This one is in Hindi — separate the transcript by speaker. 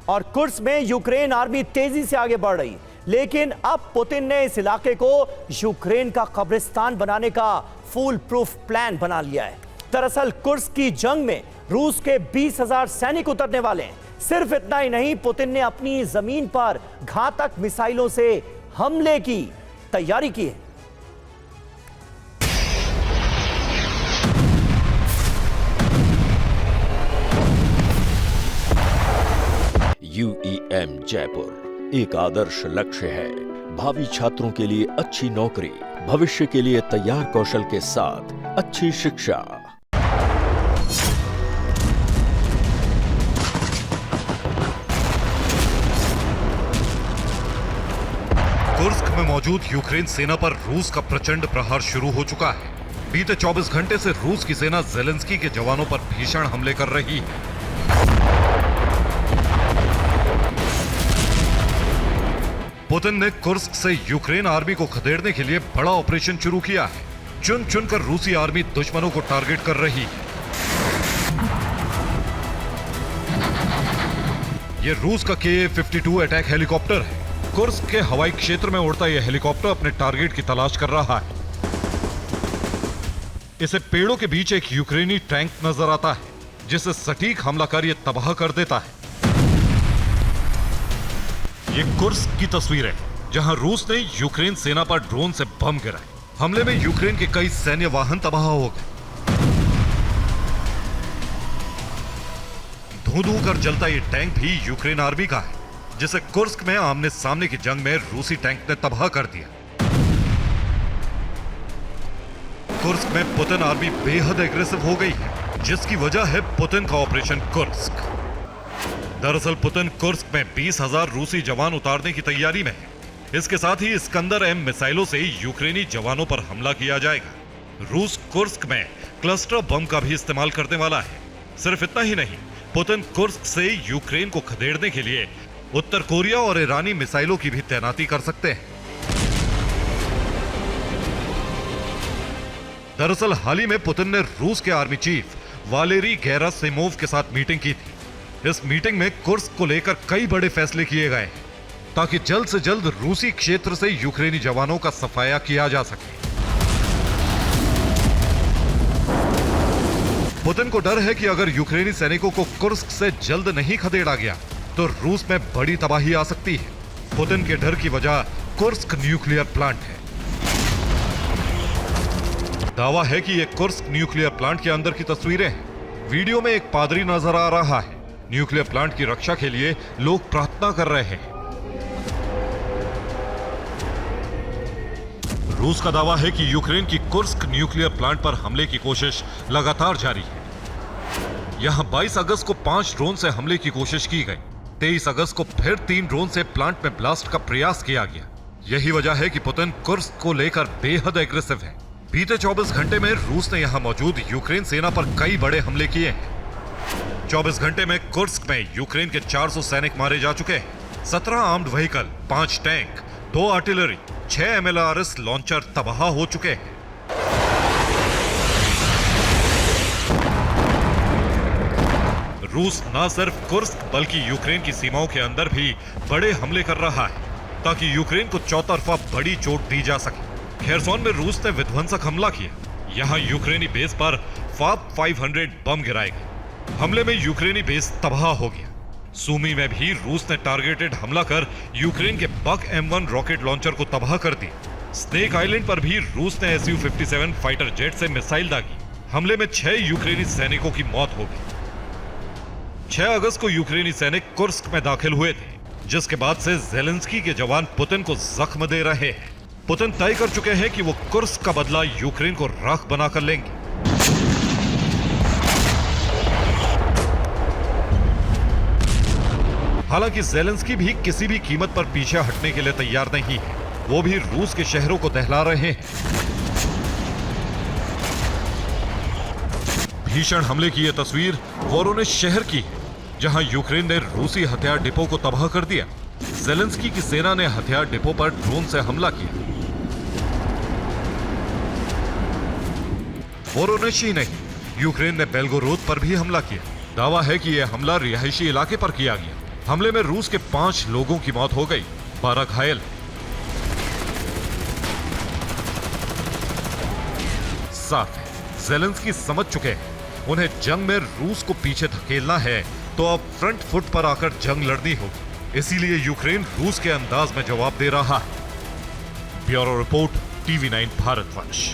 Speaker 1: और कुर्स्क में यूक्रेन आर्मी तेजी से आगे बढ़ रही, लेकिन अब पुतिन ने इस इलाके को यूक्रेन का कब्रिस्तान बनाने का फुल प्रूफ प्लान बना लिया है। दरअसल कुर्स्क की जंग में रूस के 20,000 सैनिक उतरने वाले हैं। सिर्फ इतना ही नहीं, पुतिन ने अपनी जमीन पर घातक मिसाइलों से हमले की तैयारी की है।
Speaker 2: UEM जयपुर एक आदर्श लक्ष्य है। भावी छात्रों के लिए अच्छी नौकरी, भविष्य के लिए तैयार कौशल के साथ अच्छी शिक्षा।
Speaker 3: कुर्स्क में मौजूद यूक्रेन सेना पर रूस का प्रचंड प्रहार शुरू हो चुका है। बीते 24 घंटे से रूस की सेना ज़ेलेंस्की के जवानों पर भीषण हमले कर रही है। पुतिन ने कुर्स्क से यूक्रेन आर्मी को खदेड़ने के लिए बड़ा ऑपरेशन शुरू किया है। चुन चुनकर रूसी आर्मी दुश्मनों को टारगेट कर रही है। यह रूस का Ka-52 अटैक हेलीकॉप्टर है। कुर्स्क के हवाई क्षेत्र में उड़ता यह हेलीकॉप्टर अपने टारगेट की तलाश कर रहा है। इसे पेड़ों के बीच एक यूक्रेनी टैंक नजर आता है, जिसे सटीक हमला कर यह तबाह कर देता है। ये कुर्स्क की तस्वीर है, जहां रूस ने यूक्रेन सेना पर ड्रोन से बम गिराए। हमले में यूक्रेन के कई सैन्य वाहन तबाह हो गए। धू-धू कर जलता ये टैंक भी यूक्रेन आर्मी का है, जिसे कुर्स्क में आमने सामने की जंग में रूसी टैंक ने तबाह कर दिया। कुर्स्क में पुतिन आर्मी बेहद एग्रेसिव हो गई है, जिसकी वजह है पुतिन का ऑपरेशन कुर्स्क। दरअसल पुतिन कुर्स्क में 20,000 रूसी जवान उतारने की तैयारी में है। इसके साथ ही इस्कंदर-M मिसाइलों से यूक्रेनी जवानों पर हमला किया जाएगा। रूस कुर्स्क में क्लस्टर बम का भी इस्तेमाल करने वाला है। सिर्फ इतना ही नहीं, पुतिन कुर्स्क से यूक्रेन को खदेड़ने के लिए उत्तर कोरिया और ईरानी मिसाइलों की भी तैनाती कर सकते हैं। दरअसल हाल ही में पुतिन ने रूस के आर्मी चीफ वालेरी गेरासिमोव के साथ मीटिंग की थी। इस मीटिंग में कुर्स्क को लेकर कई बड़े फैसले किए गए, ताकि जल्द से जल्द रूसी क्षेत्र से यूक्रेनी जवानों का सफाया किया जा सके। पुतिन को डर है कि अगर यूक्रेनी सैनिकों को कुर्स्क से जल्द नहीं खदेड़ा गया तो रूस में बड़ी तबाही आ सकती है। पुतिन के डर की वजह कुर्स्क न्यूक्लियर प्लांट है। दावा है कि यह कुर्स्क न्यूक्लियर प्लांट के अंदर की तस्वीरें हैं। वीडियो में एक पादरी नजर आ रहा है। न्यूक्लियर प्लांट की रक्षा के लिए लोग प्रार्थना कर रहे हैं। रूस का दावा है कि यूक्रेन की कुर्स्क न्यूक्लियर प्लांट पर हमले की कोशिश लगातार जारी है। यहां 22 अगस्त को 5 ड्रोन से हमले की कोशिश की गई। 23 अगस्त को फिर 3 ड्रोन से प्लांट में ब्लास्ट का प्रयास किया गया। यही वजह है कि पुतिन कुर्स्क को लेकर बेहद एग्रेसिव है। बीते 24 घंटे में रूस ने यहां मौजूद यूक्रेन सेना पर कई बड़े हमले किए हैं। 24 घंटे में कुर्स्क में यूक्रेन के 400 सैनिक मारे जा चुके हैं। 17 armed vehicle, 5 tank, 2 artillery, 6 MLRS launcher तबाह हो चुके हैं। रूस न सिर्फ कुर्स्क बल्कि यूक्रेन की सीमाओं के अंदर भी बड़े हमले कर रहा है, ताकि यूक्रेन को चौतरफा बड़ी चोट दी जा सके। खेरसोन में रूस ने विध्वंसक हमला किया। यहां यूक्रेनी बेस पर FAB 500 बम गिराए गए। हमले में यूक्रेनी बेस तबाह हो गया। सूमी में भी रूस ने टारगेटेड हमला कर यूक्रेन के बक M1 रॉकेट लॉन्चर को तबाह कर दिया। स्नेक आइलैंड पर भी रूस ने Su-57 फाइटर जेट से मिसाइल दागी। हमले में 6 यूक्रेनी सैनिकों की मौत हो गई। 6 अगस्त को यूक्रेनी सैनिक कुर्स्क में दाखिल हुए थे, जिसके बाद से ज़ेलेंस्की के जवान पुतिन को जख्म दे रहे हैं। पुतिन तय कर चुके हैं कि वो कुर्स्क का बदला यूक्रेन को राख बनाकर लेंगे। हालांकि ज़ेलेंस्की भी किसी भी कीमत पर पीछे हटने के लिए तैयार नहीं है। वो भी रूस के शहरों को दहला रहे हैं। भीषण हमले की यह तस्वीर वोरोनेश शहर की है, जहां यूक्रेन ने रूसी हथियार डिपो को तबाह कर दिया। ज़ेलेंस्की की सेना ने हथियार डिपो पर ड्रोन से हमला किया। वोरोनेश ही नहीं, यूक्रेन ने बेलगोरोद पर भी हमला किया। दावा है कि यह हमला रिहायशी इलाके पर किया गया। हमले में रूस के 5 लोगों की मौत हो गई, 12 घायल। साफ है, ज़ेलेंस्की समझ चुके हैं उन्हें जंग में रूस को पीछे धकेलना है तो अब फ्रंट फुट पर आकर जंग लड़नी होगी। इसीलिए यूक्रेन रूस के अंदाज में जवाब दे रहा है। Bureau report, TV9 भारतवंश।